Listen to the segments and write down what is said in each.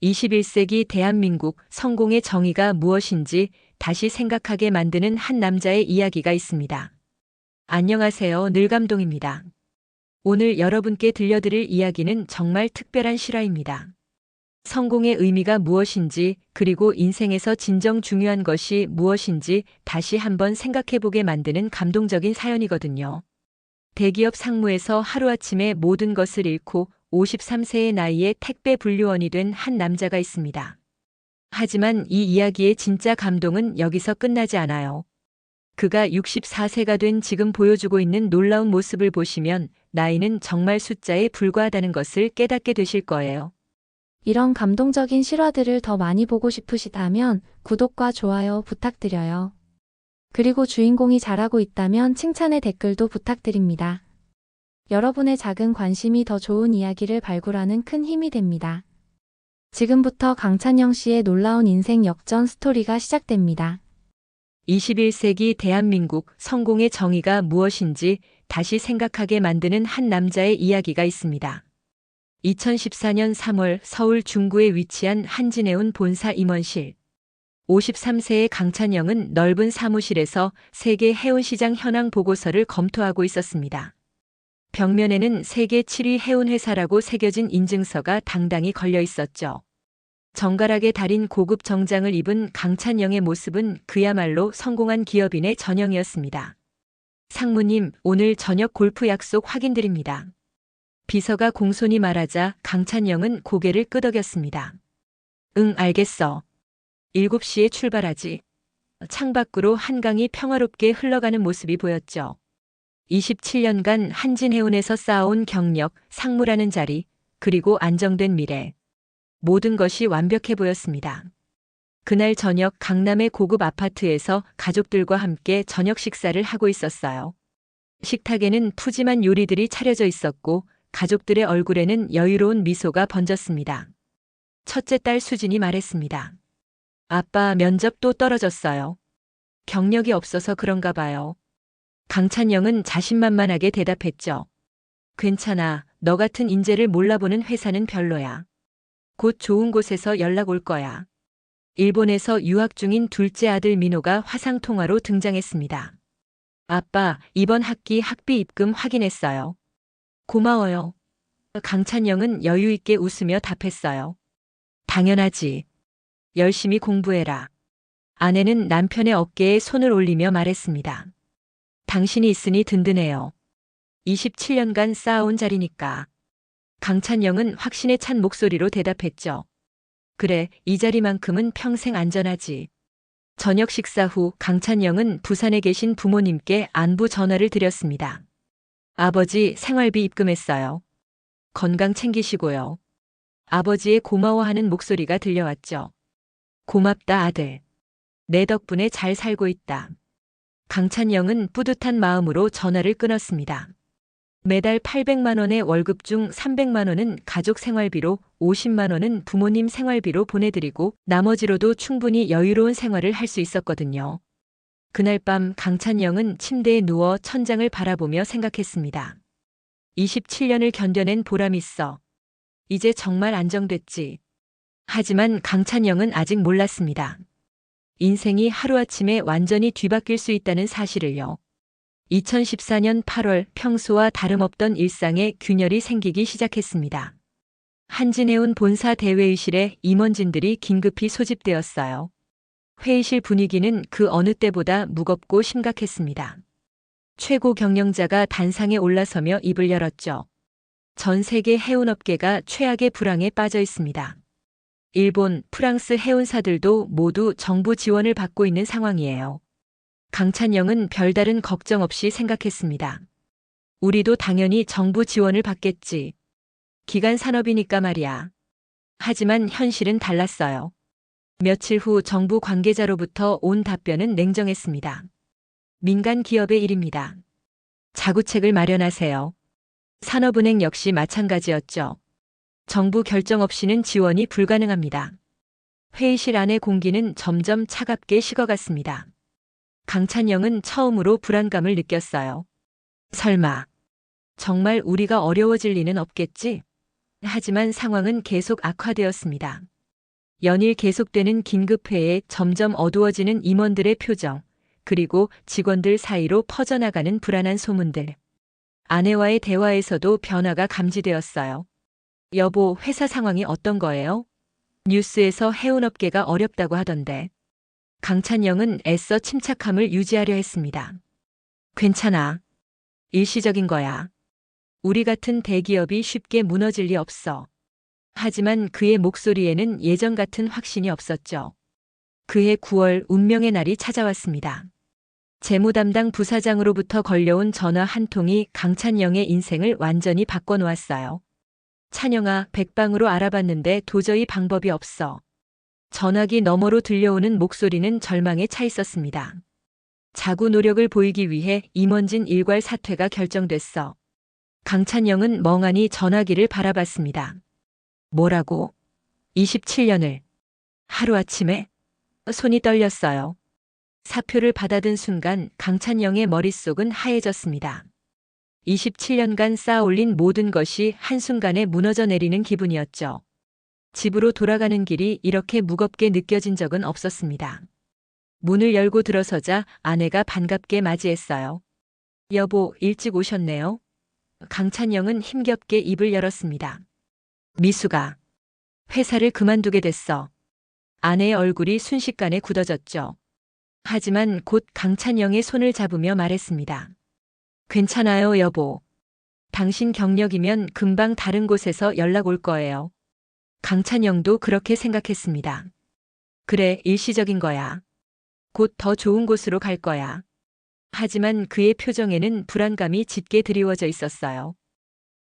21세기 대한민국 성공의 정의가 무엇인지 다시 생각하게 만드는 한 남자의 이야기가 있습니다. 안녕하세요. 늘감동입니다. 오늘 여러분께 들려드릴 이야기는 정말 특별한 실화입니다. 성공의 의미가 무엇인지, 그리고 인생에서 진정 중요한 것이 무엇인지 다시 한번 생각해보게 만드는 감동적인 사연이거든요. 대기업 상무에서 하루아침에 모든 것을 잃고 53세의 나이에 택배 분류원이 된 한 남자가 있습니다. 하지만 이 이야기의 진짜 감동은 여기서 끝나지 않아요. 그가 64세가 된 지금 보여주고 있는 놀라운 모습을 보시면 나이는 정말 숫자에 불과하다는 것을 깨닫게 되실 거예요. 이런 감동적인 실화들을 더 많이 보고 싶으시다면 구독과 좋아요 부탁드려요. 그리고 주인공이 잘하고 있다면 칭찬의 댓글도 부탁드립니다. 여러분의 작은 관심이 더 좋은 이야기를 발굴하는 큰 힘이 됩니다. 지금부터 강찬영 씨의 놀라운 인생 역전 스토리가 시작됩니다. 21세기 대한민국 성공의 정의가 무엇인지 다시 생각하게 만드는 한 남자의 이야기가 있습니다. 2014년 3월 서울 중구에 위치한 한진해운 본사 임원실. 53세의 강찬영은 넓은 사무실에서 세계 해운시장 현황 보고서를 검토하고 있었습니다. 벽면에는 세계 7위 해운회사라고 새겨진 인증서가 당당히 걸려 있었죠. 정갈하게 달인 고급 정장을 입은 강찬영의 모습은 그야말로 성공한 기업인의 전형이었습니다. 상무님, 오늘 저녁 골프 약속 확인드립니다. 비서가 공손히 말하자 강찬영은 고개를 끄덕였습니다. 응, 알겠어. 7시에 출발하지. 창밖으로 한강이 평화롭게 흘러가는 모습이 보였죠. 27년간 한진해운에서 쌓아온 경력, 상무라는 자리, 그리고 안정된 미래. 모든 것이 완벽해 보였습니다. 그날 저녁 강남의 고급 아파트에서 가족들과 함께 저녁 식사를 하고 있었어요. 식탁에는 푸짐한 요리들이 차려져 있었고 가족들의 얼굴에는 여유로운 미소가 번졌습니다. 첫째 딸 수진이 말했습니다. 아빠, 면접 또 떨어졌어요. 경력이 없어서 그런가 봐요. 강찬영은 자신만만하게 대답했죠. 괜찮아, 너 같은 인재를 몰라보는 회사는 별로야. 곧 좋은 곳에서 연락 올 거야. 일본에서 유학 중인 둘째 아들 민호가 화상통화로 등장했습니다. 아빠, 이번 학기 학비 입금 확인했어요. 고마워요. 강찬영은 여유 있게 웃으며 답했어요. 당연하지. 열심히 공부해라. 아내는 남편의 어깨에 손을 올리며 말했습니다. 당신이 있으니 든든해요. 27년간 쌓아온 자리니까. 강찬영은 확신에 찬 목소리로 대답했죠. 그래, 이 자리만큼은 평생 안전하지. 저녁 식사 후 강찬영은 부산에 계신 부모님께 안부 전화를 드렸습니다. 아버지, 생활비 입금했어요. 건강 챙기시고요. 아버지의 고마워하는 목소리가 들려왔죠. 고맙다, 아들. 내 덕분에 잘 살고 있다. 강찬영은 뿌듯한 마음으로 전화를 끊었습니다. 매달 800만 원의 월급 중 300만 원은 가족 생활비로, 50만 원은 부모님 생활비로 보내드리고 나머지로도 충분히 여유로운 생활을 할 수 있었거든요. 그날 밤 강찬영은 침대에 누워 천장을 바라보며 생각했습니다. 27년을 견뎌낸 보람 있어. 이제 정말 안정됐지. 하지만 강찬영은 아직 몰랐습니다. 인생이 하루아침에 완전히 뒤바뀔 수 있다는 사실을요. 2014년 8월 평소와 다름없던 일상에 균열이 생기기 시작했습니다. 한진해운 본사 대회의실에 임원진들이 긴급히 소집되었어요. 회의실 분위기는 그 어느 때보다 무겁고 심각했습니다. 최고 경영자가 단상에 올라서며 입을 열었죠. 전 세계 해운업계가 최악의 불황에 빠져 있습니다. 일본, 프랑스 해운사들도 모두 정부 지원을 받고 있는 상황이에요. 강찬영은 별다른 걱정 없이 생각했습니다. 우리도 당연히 정부 지원을 받겠지. 기간 산업이니까 말이야. 하지만 현실은 달랐어요. 며칠 후 정부 관계자로부터 온 답변은 냉정했습니다. 민간 기업의 일입니다. 자구책을 마련하세요. 산업은행 역시 마찬가지였죠. 정부 결정 없이는 지원이 불가능합니다. 회의실 안의 공기는 점점 차갑게 식어갔습니다. 강찬영은 처음으로 불안감을 느꼈어요. 설마, 정말 우리가 어려워질 리는 없겠지? 하지만 상황은 계속 악화되었습니다. 연일 계속되는 긴급회에 점점 어두워지는 임원들의 표정, 그리고 직원들 사이로 퍼져나가는 불안한 소문들. 아내와의 대화에서도 변화가 감지되었어요. 여보, 회사 상황이 어떤 거예요? 뉴스에서 해운업계가 어렵다고 하던데. 강찬영은 애써 침착함을 유지하려 했습니다. 괜찮아. 일시적인 거야. 우리 같은 대기업이 쉽게 무너질 리 없어. 하지만 그의 목소리에는 예전 같은 확신이 없었죠. 그해 9월 운명의 날이 찾아왔습니다. 재무담당 부사장으로부터 걸려온 전화 한 통이 강찬영의 인생을 완전히 바꿔놓았어요. 찬영아, 백방으로 알아봤는데 도저히 방법이 없어. 전화기 너머로 들려오는 목소리는 절망에 차 있었습니다. 자구 노력을 보이기 위해 임원진 일괄 사퇴가 결정됐어. 강찬영은 멍하니 전화기를 바라봤습니다. 뭐라고? 27년을. 하루아침에? 손이 떨렸어요. 사표를 받아든 순간 강찬영의 머릿속은 하얘졌습니다. 27년간 쌓아올린 모든 것이 한순간에 무너져 내리는 기분이었죠. 집으로 돌아가는 길이 이렇게 무겁게 느껴진 적은 없었습니다. 문을 열고 들어서자 아내가 반갑게 맞이했어요. 여보, 일찍 오셨네요. 강찬영은 힘겹게 입을 열었습니다. 미수가 회사를 그만두게 됐어. 아내의 얼굴이 순식간에 굳어졌죠. 하지만 곧 강찬영의 손을 잡으며 말했습니다. 괜찮아요, 여보. 당신 경력이면 금방 다른 곳에서 연락 올 거예요. 강찬영도 그렇게 생각했습니다. 그래, 일시적인 거야. 곧 더 좋은 곳으로 갈 거야. 하지만 그의 표정에는 불안감이 짙게 드리워져 있었어요.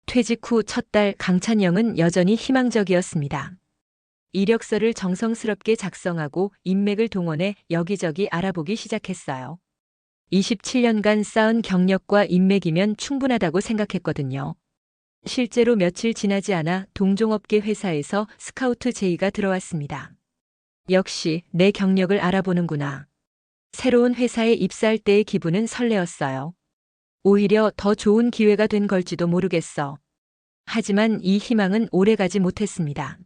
퇴직 후 첫 달 강찬영은 여전히 희망적이었습니다. 이력서를 정성스럽게 작성하고 인맥을 동원해 여기저기 알아보기 시작했어요. 27년간 쌓은 경력과 인맥이면 충분하다고 생각했거든요. 실제로 며칠 지나지 않아 동종업계 회사에서 스카우트 제의가 들어왔습니다. 역시 내 경력을 알아보는구나. 새로운 회사에 입사할 때의 기분은 설레었어요. 오히려 더 좋은 기회가 된 걸지도 모르겠어. 하지만 이 희망은 오래가지 못했습니다.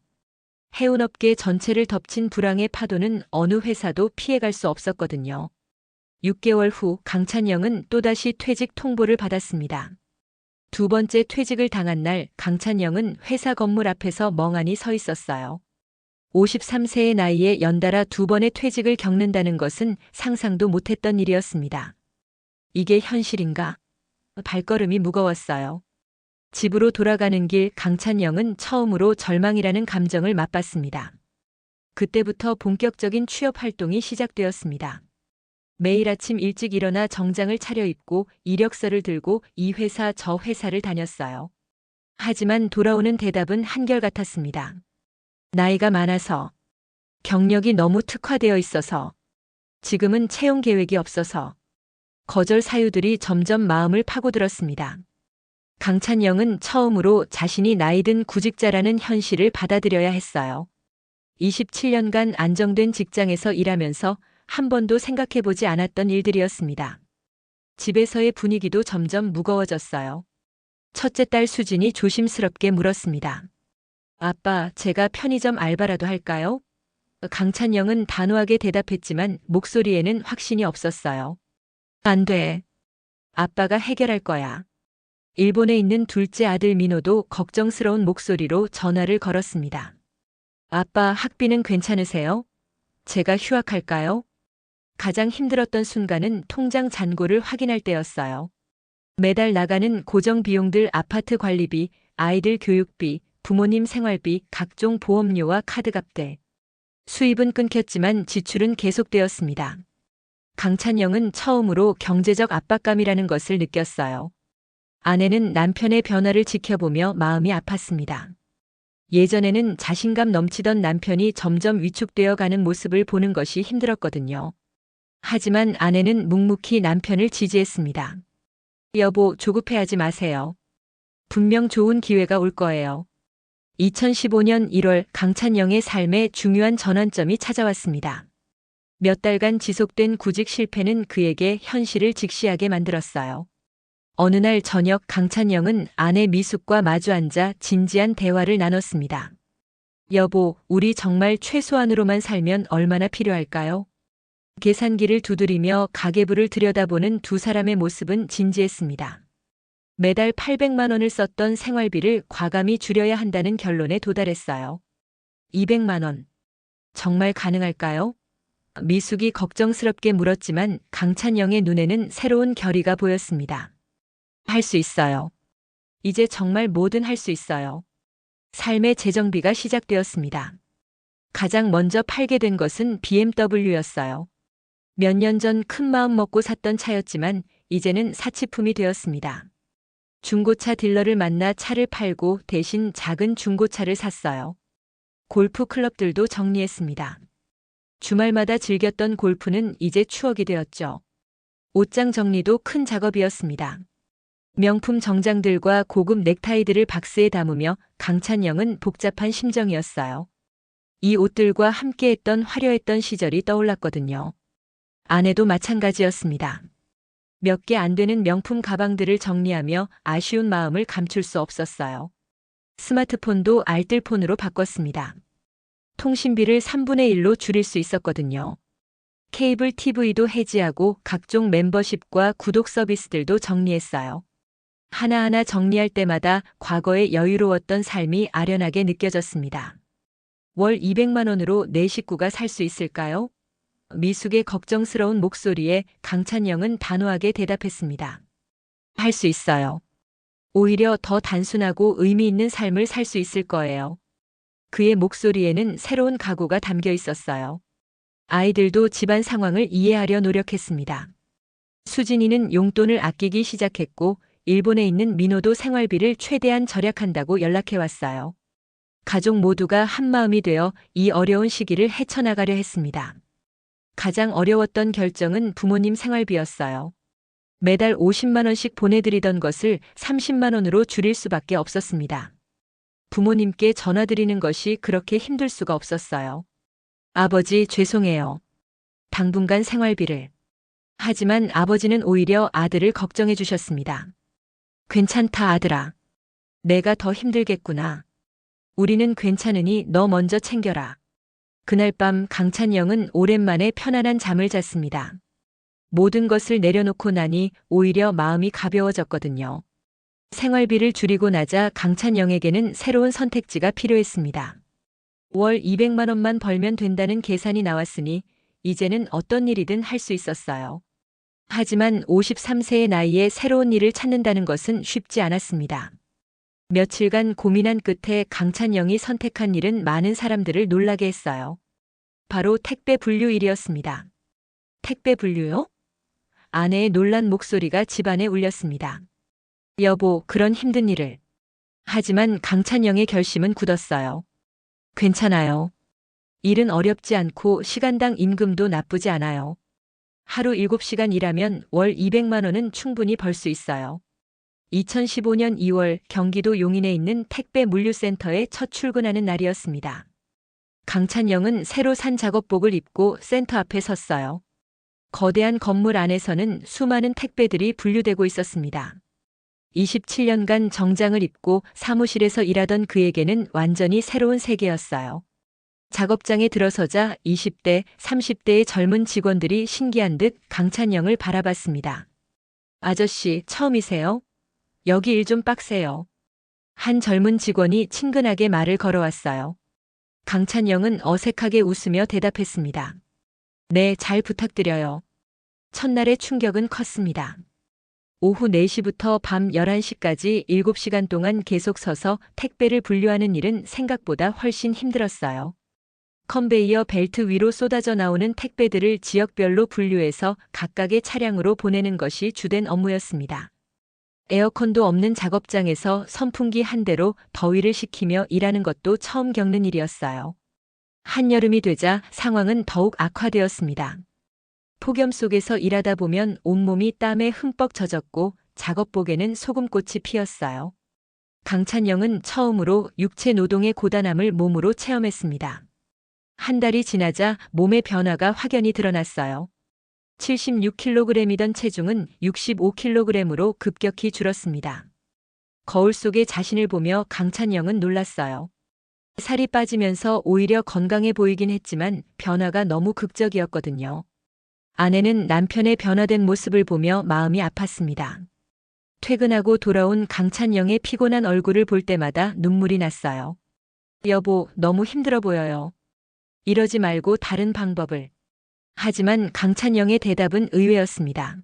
해운업계 전체를 덮친 불황의 파도는 어느 회사도 피해갈 수 없었거든요. 6개월 후 강찬영은 또다시 퇴직 통보를 받았습니다. 두 번째 퇴직을 당한 날 강찬영은 회사 건물 앞에서 멍하니 서 있었어요. 53세의 나이에 연달아 두 번의 퇴직을 겪는다는 것은 상상도 못했던 일이었습니다. 이게 현실인가? 발걸음이 무거웠어요. 집으로 돌아가는 길 강찬영은 처음으로 절망이라는 감정을 맛봤습니다. 그때부터 본격적인 취업 활동이 시작되었습니다. 매일 아침 일찍 일어나 정장을 차려입고 이력서를 들고 이 회사 저 회사를 다녔어요. 하지만 돌아오는 대답은 한결같았습니다. 나이가 많아서, 경력이 너무 특화되어 있어서, 지금은 채용 계획이 없어서, 거절 사유들이 점점 마음을 파고들었습니다. 강찬영은 처음으로 자신이 나이든 구직자라는 현실을 받아들여야 했어요. 27년간 안정된 직장에서 일하면서 한 번도 생각해보지 않았던 일들이었습니다. 집에서의 분위기도 점점 무거워졌어요. 첫째 딸 수진이 조심스럽게 물었습니다. 아빠, 제가 편의점 알바라도 할까요? 강찬영은 단호하게 대답했지만 목소리에는 확신이 없었어요. 안 돼. 아빠가 해결할 거야. 일본에 있는 둘째 아들 민호도 걱정스러운 목소리로 전화를 걸었습니다. 아빠, 학비는 괜찮으세요? 제가 휴학할까요? 가장 힘들었던 순간은 통장 잔고를 확인할 때였어요. 매달 나가는 고정 비용들, 아파트 관리비, 아이들 교육비, 부모님 생활비, 각종 보험료와 카드값대. 수입은 끊겼지만 지출은 계속되었습니다. 강찬영은 처음으로 경제적 압박감이라는 것을 느꼈어요. 아내는 남편의 변화를 지켜보며 마음이 아팠습니다. 예전에는 자신감 넘치던 남편이 점점 위축되어 가는 모습을 보는 것이 힘들었거든요. 하지만 아내는 묵묵히 남편을 지지했습니다. 여보, 조급해하지 마세요. 분명 좋은 기회가 올 거예요. 2015년 1월 강찬영의 삶에 중요한 전환점이 찾아왔습니다. 몇 달간 지속된 구직 실패는 그에게 현실을 직시하게 만들었어요. 어느 날 저녁 강찬영은 아내 미숙과 마주 앉아 진지한 대화를 나눴습니다. 여보, 우리 정말 최소한으로만 살면 얼마나 필요할까요? 계산기를 두드리며 가계부를 들여다보는 두 사람의 모습은 진지했습니다. 매달 800만 원을 썼던 생활비를 과감히 줄여야 한다는 결론에 도달했어요. 200만 원. 정말 가능할까요? 미숙이 걱정스럽게 물었지만 강찬영의 눈에는 새로운 결의가 보였습니다. 할 수 있어요. 이제 정말 뭐든 할 수 있어요. 삶의 재정비가 시작되었습니다. 가장 먼저 팔게 된 것은 BMW였어요. 몇 년 전 큰 마음 먹고 샀던 차였지만 이제는 사치품이 되었습니다. 중고차 딜러를 만나 차를 팔고 대신 작은 중고차를 샀어요. 골프 클럽들도 정리했습니다. 주말마다 즐겼던 골프는 이제 추억이 되었죠. 옷장 정리도 큰 작업이었습니다. 명품 정장들과 고급 넥타이들을 박스에 담으며 강찬영은 복잡한 심정이었어요. 이 옷들과 함께했던 화려했던 시절이 떠올랐거든요. 아내도 마찬가지였습니다. 몇 개 안 되는 명품 가방들을 정리하며 아쉬운 마음을 감출 수 없었어요. 스마트폰도 알뜰폰으로 바꿨습니다. 통신비를 3분의 1로 줄일 수 있었거든요. 케이블 TV도 해지하고 각종 멤버십과 구독 서비스들도 정리했어요. 하나하나 정리할 때마다 과거의 여유로웠던 삶이 아련하게 느껴졌습니다. 월 200만 원으로 내 식구가 살 수 있을까요? 미숙의 걱정스러운 목소리에 강찬영은 단호하게 대답했습니다. 할 수 있어요. 오히려 더 단순하고 의미 있는 삶을 살 수 있을 거예요. 그의 목소리에는 새로운 각오가 담겨 있었어요. 아이들도 집안 상황을 이해하려 노력했습니다. 수진이는 용돈을 아끼기 시작했고 일본에 있는 민호도 생활비를 최대한 절약한다고 연락해 왔어요. 가족 모두가 한마음이 되어 이 어려운 시기를 헤쳐나가려 했습니다. 가장 어려웠던 결정은 부모님 생활비였어요. 매달 50만 원씩 보내드리던 것을 30만 원으로 줄일 수밖에 없었습니다. 부모님께 전화드리는 것이 그렇게 힘들 수가 없었어요. 아버지, 죄송해요. 당분간 생활비를. 하지만 아버지는 오히려 아들을 걱정해 주셨습니다. 괜찮다, 아들아. 내가 더 힘들겠구나. 우리는 괜찮으니 너 먼저 챙겨라. 그날 밤 강찬영은 오랜만에 편안한 잠을 잤습니다. 모든 것을 내려놓고 나니 오히려 마음이 가벼워졌거든요. 생활비를 줄이고 나자 강찬영에게는 새로운 선택지가 필요했습니다. 월 200만 원만 벌면 된다는 계산이 나왔으니 이제는 어떤 일이든 할 수 있었어요. 하지만 53세의 나이에 새로운 일을 찾는다는 것은 쉽지 않았습니다. 며칠간 고민한 끝에 강찬영이 선택한 일은 많은 사람들을 놀라게 했어요. 바로 택배 분류 일이었습니다. 택배 분류요? 아내의 놀란 목소리가 집안에 울렸습니다. 여보, 그런 힘든 일을. 하지만 강찬영의 결심은 굳었어요. 괜찮아요. 일은 어렵지 않고 시간당 임금도 나쁘지 않아요. 하루 7시간 일하면 월 200만 원은 충분히 벌 수 있어요. 2015년 2월 경기도 용인에 있는 택배 물류센터에 첫 출근하는 날이었습니다. 강찬영은 새로 산 작업복을 입고 센터 앞에 섰어요. 거대한 건물 안에서는 수많은 택배들이 분류되고 있었습니다. 27년간 정장을 입고 사무실에서 일하던 그에게는 완전히 새로운 세계였어요. 작업장에 들어서자 20대, 30대의 젊은 직원들이 신기한 듯 강찬영을 바라봤습니다. 아저씨, 처음이세요? 여기 일 좀 빡세요. 한 젊은 직원이 친근하게 말을 걸어왔어요. 강찬영은 어색하게 웃으며 대답했습니다. 네, 잘 부탁드려요. 첫날의 충격은 컸습니다. 오후 4시부터 밤 11시까지 7시간 동안 계속 서서 택배를 분류하는 일은 생각보다 훨씬 힘들었어요. 컨베이어 벨트 위로 쏟아져 나오는 택배들을 지역별로 분류해서 각각의 차량으로 보내는 것이 주된 업무였습니다. 에어컨도 없는 작업장에서 선풍기 한 대로 더위를 식히며 일하는 것도 처음 겪는 일이었어요. 한여름이 되자 상황은 더욱 악화되었습니다. 폭염 속에서 일하다 보면 온몸이 땀에 흠뻑 젖었고 작업복에는 소금꽃이 피었어요. 강찬영은 처음으로 육체 노동의 고단함을 몸으로 체험했습니다. 한 달이 지나자 몸의 변화가 확연히 드러났어요. 76kg이던 체중은 65kg으로 급격히 줄었습니다. 거울 속의 자신을 보며 강찬영은 놀랐어요. 살이 빠지면서 오히려 건강해 보이긴 했지만 변화가 너무 극적이었거든요. 아내는 남편의 변화된 모습을 보며 마음이 아팠습니다. 퇴근하고 돌아온 강찬영의 피곤한 얼굴을 볼 때마다 눈물이 났어요. 여보, 너무 힘들어 보여요. 이러지 말고 다른 방법을. 하지만 강찬영의 대답은 의외였습니다.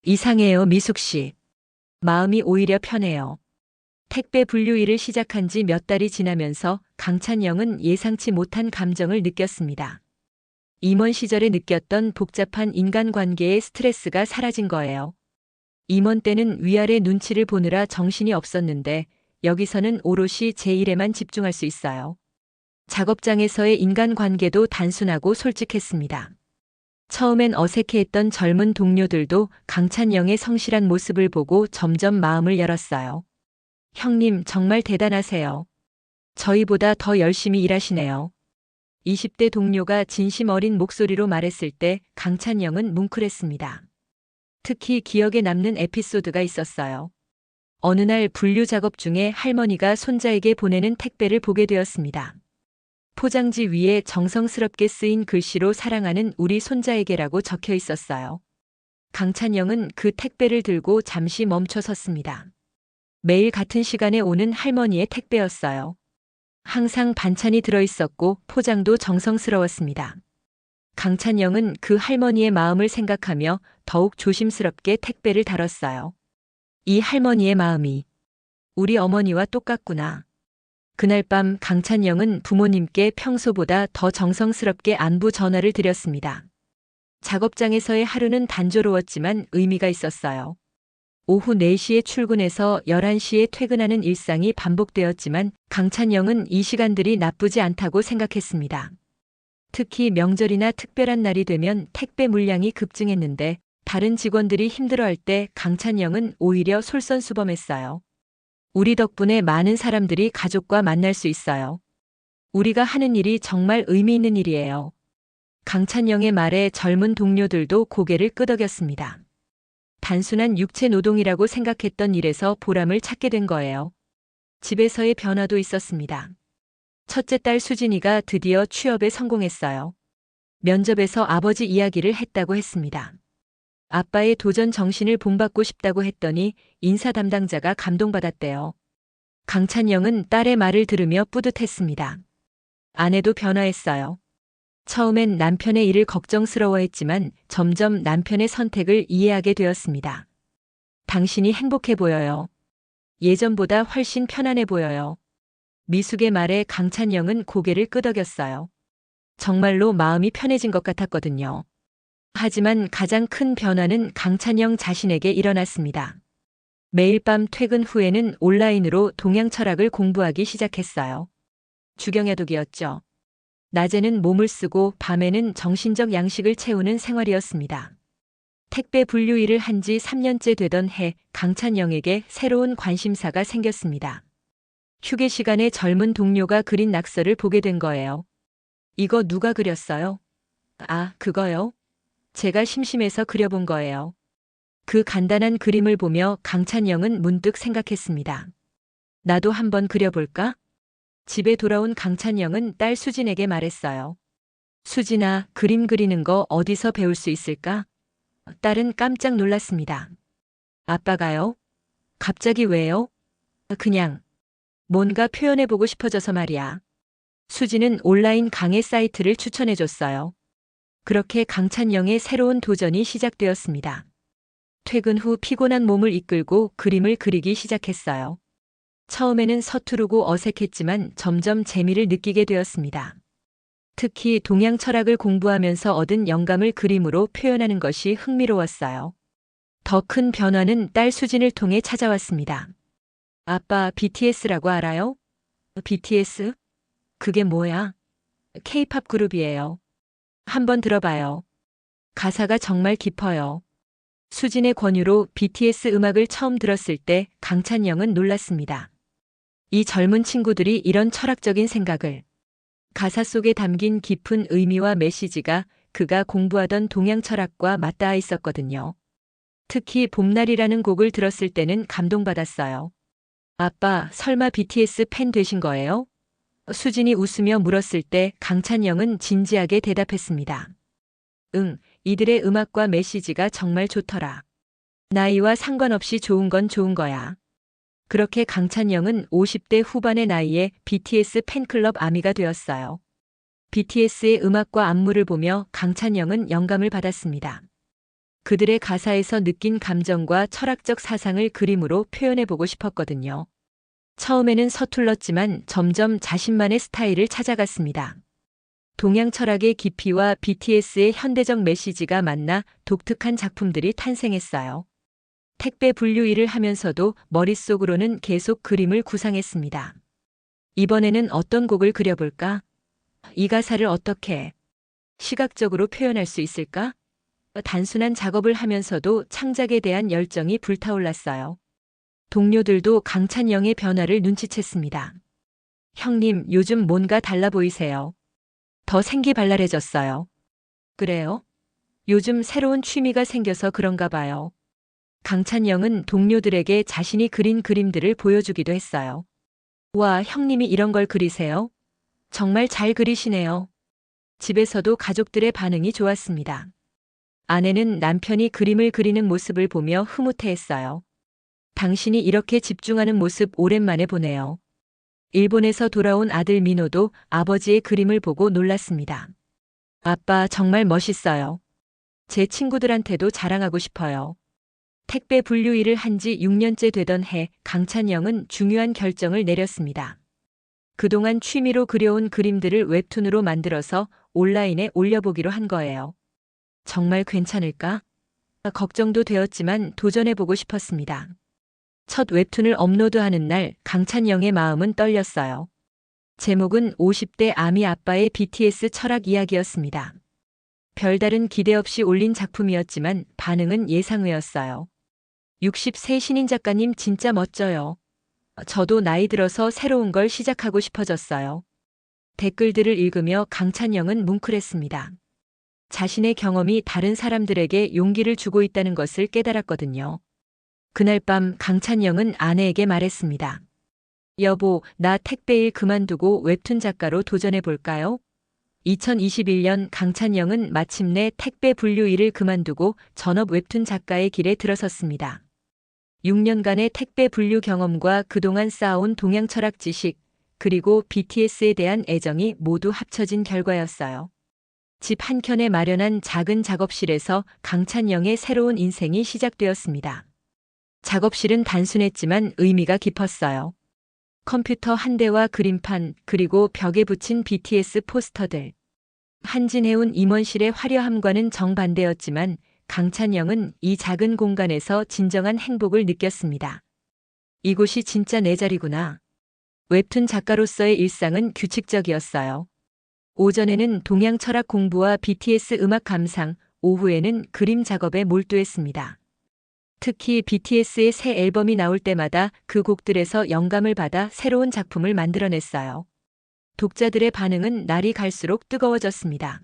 이상해요, 미숙 씨. 마음이 오히려 편해요. 택배 분류 일을 시작한 지 몇 달이 지나면서 강찬영은 예상치 못한 감정을 느꼈습니다. 임원 시절에 느꼈던 복잡한 인간관계의 스트레스가 사라진 거예요. 임원 때는 위아래 눈치를 보느라 정신이 없었는데 여기서는 오롯이 제 일에만 집중할 수 있어요. 작업장에서의 인간관계도 단순하고 솔직했습니다. 처음엔 어색해했던 젊은 동료들도 강찬영의 성실한 모습을 보고 점점 마음을 열었어요. 형님, 정말 대단하세요. 저희보다 더 열심히 일하시네요. 20대 동료가 진심 어린 목소리로 말했을 때 강찬영은 뭉클했습니다. 특히 기억에 남는 에피소드가 있었어요. 어느 날 분류 작업 중에 할머니가 손자에게 보내는 택배를 보게 되었습니다. 포장지 위에 정성스럽게 쓰인 글씨로 사랑하는 우리 손자에게라고 적혀 있었어요. 강찬영은 그 택배를 들고 잠시 멈춰 섰습니다. 매일 같은 시간에 오는 할머니의 택배였어요. 항상 반찬이 들어있었고 포장도 정성스러웠습니다. 강찬영은 그 할머니의 마음을 생각하며 더욱 조심스럽게 택배를 다뤘어요. 이 할머니의 마음이 우리 어머니와 똑같구나. 그날 밤 강찬영은 부모님께 평소보다 더 정성스럽게 안부 전화를 드렸습니다. 작업장에서의 하루는 단조로웠지만 의미가 있었어요. 오후 4시에 출근해서 11시에 퇴근하는 일상이 반복되었지만 강찬영은 이 시간들이 나쁘지 않다고 생각했습니다. 특히 명절이나 특별한 날이 되면 택배 물량이 급증했는데 다른 직원들이 힘들어할 때 강찬영은 오히려 솔선수범했어요. 우리 덕분에 많은 사람들이 가족과 만날 수 있어요. 우리가 하는 일이 정말 의미 있는 일이에요. 강찬영의 말에 젊은 동료들도 고개를 끄덕였습니다. 단순한 육체 노동이라고 생각했던 일에서 보람을 찾게 된 거예요. 집에서의 변화도 있었습니다. 첫째 딸 수진이가 드디어 취업에 성공했어요. 면접에서 아버지 이야기를 했다고 했습니다. 아빠의 도전 정신을 본받고 싶다고 했더니 인사 담당자가 감동받았대요. 강찬영은 딸의 말을 들으며 뿌듯했습니다. 아내도 변화했어요. 처음엔 남편의 일을 걱정스러워했지만 점점 남편의 선택을 이해하게 되었습니다. 당신이 행복해 보여요. 예전보다 훨씬 편안해 보여요. 미숙의 말에 강찬영은 고개를 끄덕였어요. 정말로 마음이 편해진 것 같았거든요. 하지만 가장 큰 변화는 강찬영 자신에게 일어났습니다. 매일 밤 퇴근 후에는 온라인으로 동양 철학을 공부하기 시작했어요. 주경야독이었죠. 낮에는 몸을 쓰고 밤에는 정신적 양식을 채우는 생활이었습니다. 택배 분류 일을 한 지 3년째 되던 해 강찬영에게 새로운 관심사가 생겼습니다. 휴게 시간에 젊은 동료가 그린 낙서를 보게 된 거예요. 이거 누가 그렸어요? 아, 그거요? 제가 심심해서 그려본 거예요. 그 간단한 그림을 보며 강찬영은 문득 생각했습니다. 나도 한번 그려볼까? 집에 돌아온 강찬영은 딸 수진에게 말했어요. 수진아, 그림 그리는 거 어디서 배울 수 있을까? 딸은 깜짝 놀랐습니다. 아빠가요? 갑자기 왜요? 그냥 뭔가 표현해보고 싶어져서 말이야. 수진은 온라인 강의 사이트를 추천해줬어요. 그렇게 강찬영의 새로운 도전이 시작되었습니다. 퇴근 후 피곤한 몸을 이끌고 그림을 그리기 시작했어요. 처음에는 서투르고 어색했지만 점점 재미를 느끼게 되었습니다. 특히 동양 철학을 공부하면서 얻은 영감을 그림으로 표현하는 것이 흥미로웠어요. 더 큰 변화는 딸 수진을 통해 찾아왔습니다. 아빠, BTS라고 알아요? BTS? 그게 뭐야? K-팝 그룹이에요. 한번 들어봐요. 가사가 정말 깊어요. 수진의 권유로 BTS 음악을 처음 들었을 때 강찬영은 놀랐습니다. 이 젊은 친구들이 이런 철학적인 생각을, 가사 속에 담긴 깊은 의미와 메시지가 그가 공부하던 동양 철학과 맞닿아 있었거든요. 특히 봄날이라는 곡을 들었을 때는 감동받았어요. 아빠, 설마 BTS 팬 되신 거예요? 수진이 웃으며 물었을 때 강찬영은 진지하게 대답했습니다. 응, 이들의 음악과 메시지가 정말 좋더라. 나이와 상관없이 좋은 건 좋은 거야. 그렇게 강찬영은 50대 후반의 나이에 BTS 팬클럽 아미가 되었어요. BTS의 음악과 안무를 보며 강찬영은 영감을 받았습니다. 그들의 가사에서 느낀 감정과 철학적 사상을 그림으로 표현해보고 싶었거든요. 처음에는 서툴렀지만 점점 자신만의 스타일을 찾아갔습니다. 동양 철학의 깊이와 BTS의 현대적 메시지가 만나 독특한 작품들이 탄생했어요. 택배 분류 일을 하면서도 머릿속으로는 계속 그림을 구상했습니다. 이번에는 어떤 곡을 그려볼까? 이 가사를 어떻게 시각적으로 표현할 수 있을까? 단순한 작업을 하면서도 창작에 대한 열정이 불타올랐어요. 동료들도 강찬영의 변화를 눈치챘습니다. 형님, 요즘 뭔가 달라 보이세요. 더 생기발랄해졌어요. 그래요? 요즘 새로운 취미가 생겨서 그런가 봐요. 강찬영은 동료들에게 자신이 그린 그림들을 보여주기도 했어요. 와, 형님이 이런 걸 그리세요? 정말 잘 그리시네요. 집에서도 가족들의 반응이 좋았습니다. 아내는 남편이 그림을 그리는 모습을 보며 흐뭇해했어요. 당신이 이렇게 집중하는 모습 오랜만에 보네요. 일본에서 돌아온 아들 민호도 아버지의 그림을 보고 놀랐습니다. 아빠 정말 멋있어요. 제 친구들한테도 자랑하고 싶어요. 택배 분류 일을 한 지 6년째 되던 해 강찬영은 중요한 결정을 내렸습니다. 그동안 취미로 그려온 그림들을 웹툰으로 만들어서 온라인에 올려보기로 한 거예요. 정말 괜찮을까? 걱정도 되었지만 도전해보고 싶었습니다. 첫 웹툰을 업로드하는 날 강찬영의 마음은 떨렸어요. 제목은 50대 아미 아빠의 BTS 철학 이야기였습니다. 별다른 기대 없이 올린 작품이었지만 반응은 예상외였어요. 60세 신인 작가님 진짜 멋져요. 저도 나이 들어서 새로운 걸 시작하고 싶어졌어요. 댓글들을 읽으며 강찬영은 뭉클했습니다. 자신의 경험이 다른 사람들에게 용기를 주고 있다는 것을 깨달았거든요. 그날 밤 강찬영은 아내에게 말했습니다. 여보, 나 택배일 그만두고 웹툰 작가로 도전해 볼까요? 2021년 강찬영은 마침내 택배 분류 일을 그만두고 전업 웹툰 작가의 길에 들어섰습니다. 6년간의 택배 분류 경험과 그동안 쌓아온 동양 철학 지식, 그리고 BTS에 대한 애정이 모두 합쳐진 결과였어요. 집 한켠에 마련한 작은 작업실에서 강찬영의 새로운 인생이 시작되었습니다. 작업실은 단순했지만 의미가 깊었어요. 컴퓨터 한 대와 그림판, 그리고 벽에 붙인 BTS 포스터들. 한진해운 임원실의 화려함과는 정반대였지만 강찬영은 이 작은 공간에서 진정한 행복을 느꼈습니다. 이곳이 진짜 내 자리구나. 웹툰 작가로서의 일상은 규칙적이었어요. 오전에는 동양 철학 공부와 BTS 음악 감상, 오후에는 그림 작업에 몰두했습니다. 특히 BTS의 새 앨범이 나올 때마다 그 곡들에서 영감을 받아 새로운 작품을 만들어냈어요. 독자들의 반응은 날이 갈수록 뜨거워졌습니다.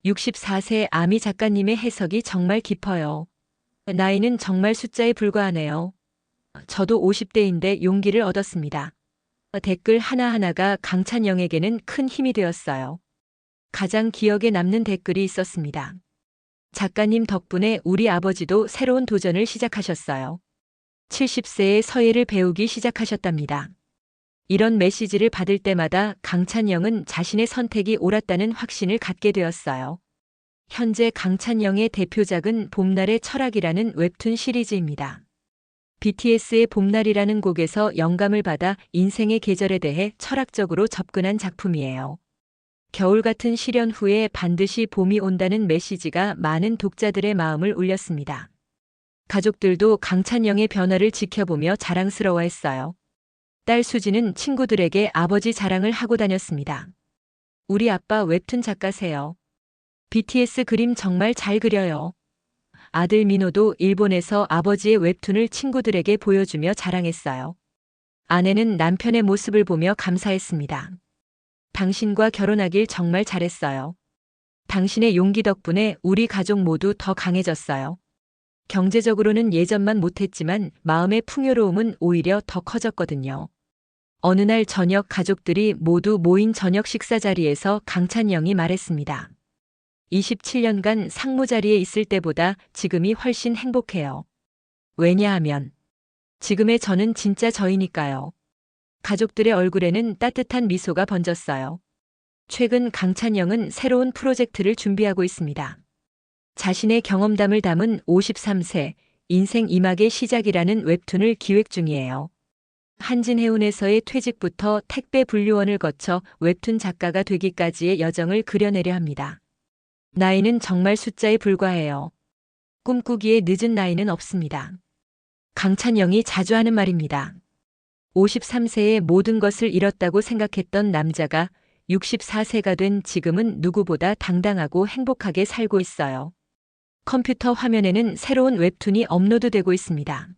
64세 아미 작가님의 해석이 정말 깊어요. 나이는 정말 숫자에 불과하네요. 저도 50대인데 용기를 얻었습니다. 댓글 하나하나가 강찬영에게는 큰 힘이 되었어요. 가장 기억에 남는 댓글이 있었습니다. 작가님 덕분에 우리 아버지도 새로운 도전을 시작하셨어요. 70세에 서예를 배우기 시작하셨답니다. 이런 메시지를 받을 때마다 강찬영은 자신의 선택이 옳았다는 확신을 갖게 되었어요. 현재 강찬영의 대표작은 봄날의 철학이라는 웹툰 시리즈입니다. BTS의 봄날이라는 곡에서 영감을 받아 인생의 계절에 대해 철학적으로 접근한 작품이에요. 겨울 같은 시련 후에 반드시 봄이 온다는 메시지가 많은 독자들의 마음을 울렸습니다. 가족들도 강찬영의 변화를 지켜보며 자랑스러워했어요. 딸 수지는 친구들에게 아버지 자랑을 하고 다녔습니다. 우리 아빠 웹툰 작가세요. BTS 그림 정말 잘 그려요. 아들 민호도 일본에서 아버지의 웹툰을 친구들에게 보여주며 자랑했어요. 아내는 남편의 모습을 보며 감사했습니다. 당신과 결혼하길 정말 잘했어요. 당신의 용기 덕분에 우리 가족 모두 더 강해졌어요. 경제적으로는 예전만 못했지만 마음의 풍요로움은 오히려 더 커졌거든요. 어느 날 저녁 가족들이 모두 모인 저녁 식사 자리에서 강찬영이 말했습니다. 27년간 상무 자리에 있을 때보다 지금이 훨씬 행복해요. 왜냐하면 지금의 저는 진짜 저이니까요. 가족들의 얼굴에는 따뜻한 미소가 번졌어요. 최근 강찬영은 새로운 프로젝트를 준비하고 있습니다. 자신의 경험담을 담은 53세 인생 2막의 시작이라는 웹툰을 기획 중이에요. 한진해운에서의 퇴직부터 택배 분류원을 거쳐 웹툰 작가가 되기까지의 여정을 그려내려 합니다. 나이는 정말 숫자에 불과해요. 꿈꾸기에 늦은 나이는 없습니다. 강찬영이 자주 하는 말입니다. 53세에 모든 것을 잃었다고 생각했던 남자가 64세가 된 지금은 누구보다 당당하고 행복하게 살고 있어요. 컴퓨터 화면에는 새로운 웹툰이 업로드되고 있습니다.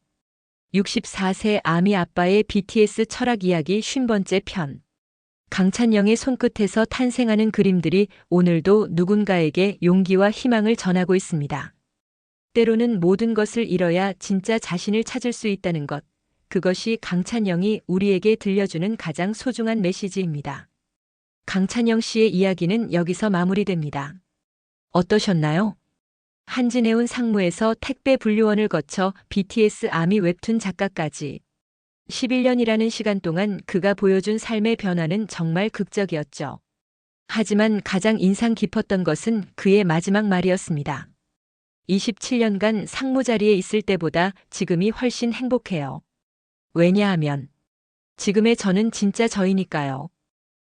64세 아미 아빠의 BTS 철학 이야기 50번째 편. 강찬영의 손끝에서 탄생하는 그림들이 오늘도 누군가에게 용기와 희망을 전하고 있습니다. 때로는 모든 것을 잃어야 진짜 자신을 찾을 수 있다는 것. 그것이 강찬영이 우리에게 들려주는 가장 소중한 메시지입니다. 강찬영 씨의 이야기는 여기서 마무리됩니다. 어떠셨나요? 한진해운 상무에서 택배 분류원을 거쳐 BTS 아미 웹툰 작가까지 11년이라는 시간 동안 그가 보여준 삶의 변화는 정말 극적이었죠. 하지만 가장 인상 깊었던 것은 그의 마지막 말이었습니다. 27년간 상무 자리에 있을 때보다 지금이 훨씬 행복해요. 왜냐하면 지금의 저는 진짜 저이니까요.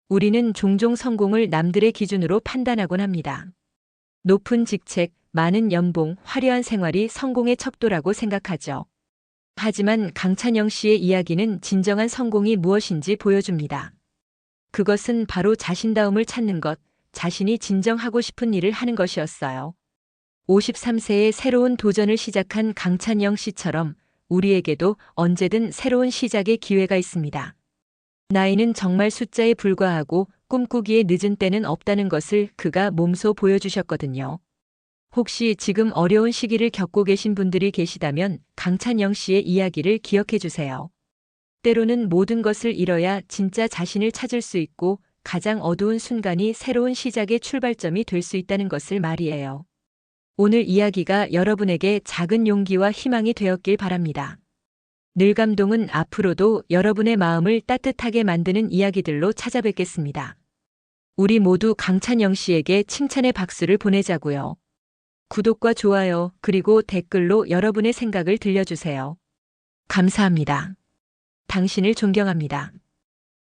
우리는 종종 성공을 남들의 기준으로 판단하곤 합니다. 높은 직책, 많은 연봉, 화려한 생활이 성공의 척도라고 생각하죠. 하지만 강찬영 씨의 이야기는 진정한 성공이 무엇인지 보여줍니다. 그것은 바로 자신다움을 찾는 것, 자신이 진정 하고 싶은 일을 하는 것이었어요. 53세에 새로운 도전을 시작한 강찬영 씨처럼 우리에게도 언제든 새로운 시작의 기회가 있습니다. 나이는 정말 숫자에 불과하고 꿈꾸기에 늦은 때는 없다는 것을 그가 몸소 보여주셨거든요. 혹시 지금 어려운 시기를 겪고 계신 분들이 계시다면 강찬영 씨의 이야기를 기억해 주세요. 때로는 모든 것을 잃어야 진짜 자신을 찾을 수 있고 가장 어두운 순간이 새로운 시작의 출발점이 될 수 있다는 것을 말이에요. 오늘 이야기가 여러분에게 작은 용기와 희망이 되었길 바랍니다. 늘감동은 앞으로도 여러분의 마음을 따뜻하게 만드는 이야기들로 찾아뵙겠습니다. 우리 모두 강찬영 씨에게 칭찬의 박수를 보내자고요. 구독과 좋아요 그리고 댓글로 여러분의 생각을 들려주세요. 감사합니다. 당신을 존경합니다.